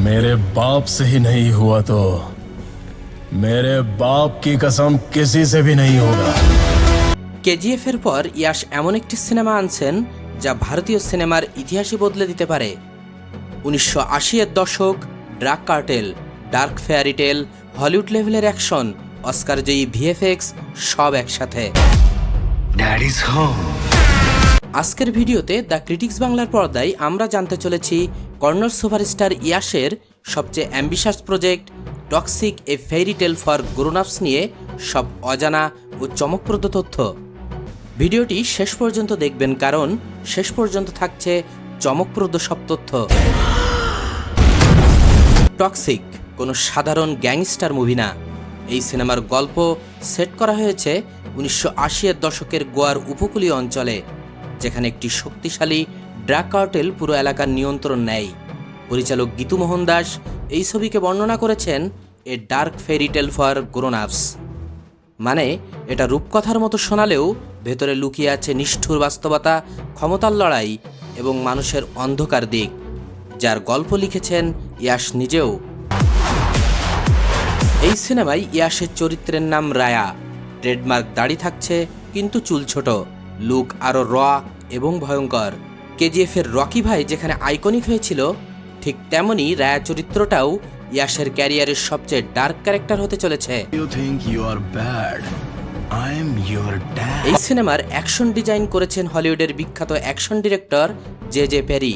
मेरे बाप से ही नहीं हुआ तो मेरे बाप की कसम किसी से भी नहीं होगा। কেজিএফ এর পর ইয়াশ এমন একটি সিনেমা আনছেন যা ভারতীয় সিনেমার ইতিহাসই বদলে দিতে পারে। 1980 এর দশক, ড্রাগ কার্টেল, ডার্ক ফেয়ারি টেল, হলিউড লেভেলের অ্যাকশন, অস্কার জয়ী ভিএফএক্স সব একসাথে। ড্যাডিজ হোম। আজকের ভিডিওতে দ্য ক্রিটিক্স বাংলার পর্দায় আমরা জানতে চলেছি কর্নার সুপারস্টার ইয়াশের সবচেয়ে ambitious project Toxic a fairy tale for grown-ups নিয়ে সব অজানা ও চমকপ্রদ তথ্য। ভিডিওটি শেষ পর্যন্ত দেখবেন, কারণ শেষ পর্যন্ত থাকছে চমকপ্রদ সব তথ্য। টক্সিক কোনো সাধারণ গ্যাংস্টার মুভি না। এই সিনেমার গল্প সেট করা হয়েছে 1980 এর দশকের গোয়ার উপকূলীয় অঞ্চলে, যেখানে একটি শক্তিশালী ড্রাগ কার্টেল পুরো এলাকার নিয়ন্ত্রণ নেয়। পরিচালক গীতু মোহন দাস এই ছবিকে বর্ণনা করেছেন a dark fairy tale for grown-ups. মানে এটা রূপকথার মতো শোনালেও ভেতরে লুকিয়ে আছে নিষ্ঠুর বাস্তবতা, ক্ষমতার লড়াই এবং মানুষের অন্ধকার দিক, যার গল্প লিখেছেন ইয়াশ নিজেও। এই সিনেমায় ইয়াশের চরিত্রের নাম রায়া। ট্রেডমার্ক দাড়ি থাকছে, কিন্তু চুল ছোট, লুক আরও র এবং ভয়ঙ্কর। কেজিএফের রকি ভাই যেখানে আইকনিক হয়েছিল, ঠিক তেমনই রায়া চরিত্রটাও ইয়াশের ক্যারিয়ারের সবচেয়ে ডার্ক ক্যারেক্টার হতে চলেছে। এই সিনেমার অ্যাকশন ডিজাইন করেছেন হলিউডের বিখ্যাত অ্যাকশন ডিরেক্টর জে পেরি।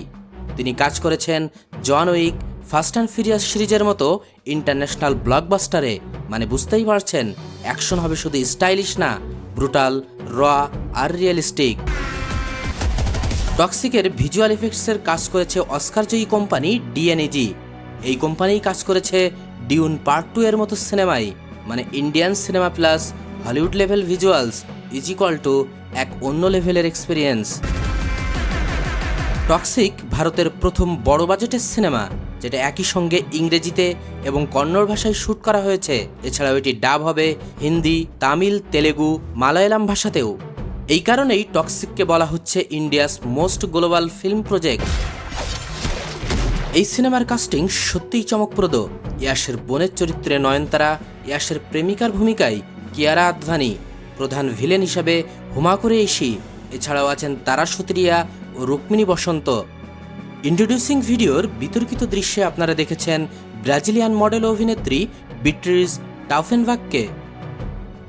তিনি কাজ করেছেন জন উইক, ফাস্ট অ্যান্ড ফিরিয়াস সিরিজের মতো ইন্টারন্যাশনাল ব্লকবাস্টারে। মানে বুঝতেই পারছেন, অ্যাকশন হবে শুধু স্টাইলিশ না, ব্রুটাল, র আর রিয়েলিস্টিক। টক্সিকের ভিজুয়াল এফেক্টসের কাজ করেছে অস্কারজয়ী কোম্পানি ডিএনএজি। এই কোম্পানিই কাজ করেছে ডিউন পার্ট 2 এর মতো সিনেমায়। মানে Indian cinema plus Hollywood level visuals is equal to এক অন্য লেভেলের এক্সপিরিয়েন্স। টক্সিক ভারতের প্রথম বড় বাজেটের সিনেমা, যেটা একই সঙ্গে ইংরেজিতে এবং কন্নড় ভাষায় শ্যুট করা হয়েছে। এছাড়াও এটি ডাব হবে হিন্দি, তামিল, তেলেগু, মালায়ালাম ভাষাতেও। এই কারণেই টক্সিককে বলা হচ্ছে India's most global film project. এই সিনেমার কাস্টিং সত্যিই চমকপ্রদ। ইয়াশের বোনের চরিত্রে নয়নতারা, ইয়াশের প্রেমিকার ভূমিকায় কিয়ারা আদভানি, প্রধান ভিলেন হিসাবে হুমা কুরেশি, এছাড়াও আছেন তারা সুত্রিয়া ও রুক্মিণী বসন্ত। ইন্ট্রোডিউসিং ভিডিওর বিতর্কিত দৃশ্যে আপনারা দেখেছেন ব্রাজিলিয়ান মডেল অভিনেত্রী বিট্রিজ টাউফেনবাককে।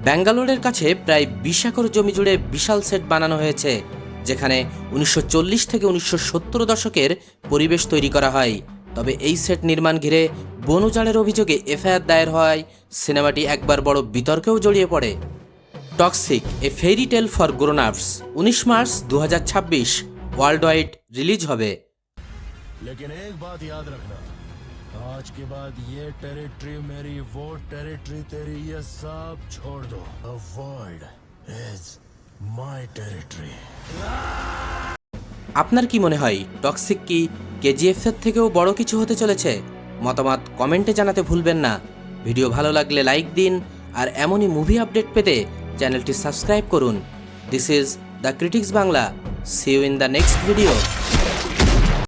ব্যাঙ্গালোরের কাছে প্রায় 20 একর জমি জুড়ে বিশাল সেট বানানো হয়েছে, যেখানে 1940 থেকে 1970 দশকের পরিবেশ তৈরি করা হয়। তবে এই সেট নির্মাণ ঘিরে বন উজাড়ের অভিযোগে এফআইআর দায়ের হয় সিনেমাটি একবার বড় বিতর্কেও জড়িয়ে পড়ে। Toxic a fairy tale for grown-ups 19 March 2026 worldwide release হবে। लेकिन एक बात याद रखना, आज के बाद ये टेरिटरी मेरी, वो टेरिटरी तेरी, ये सब छोड़ दो। The world is my territory। আপনার কি মনে হয়, টক্সিক কি কেজিএফ এর থেকেও বড় কিছু হতে চলেছে? মতামত কমেন্টে জানাতে ভুলবেন না। ভিডিও ভালো লাগলে লাইক দিন, আর এমনই মুভি আপডেট পেতে চ্যানেলটি সাবস্ক্রাইব করুন। This is the critics Bangla. See you in the next video.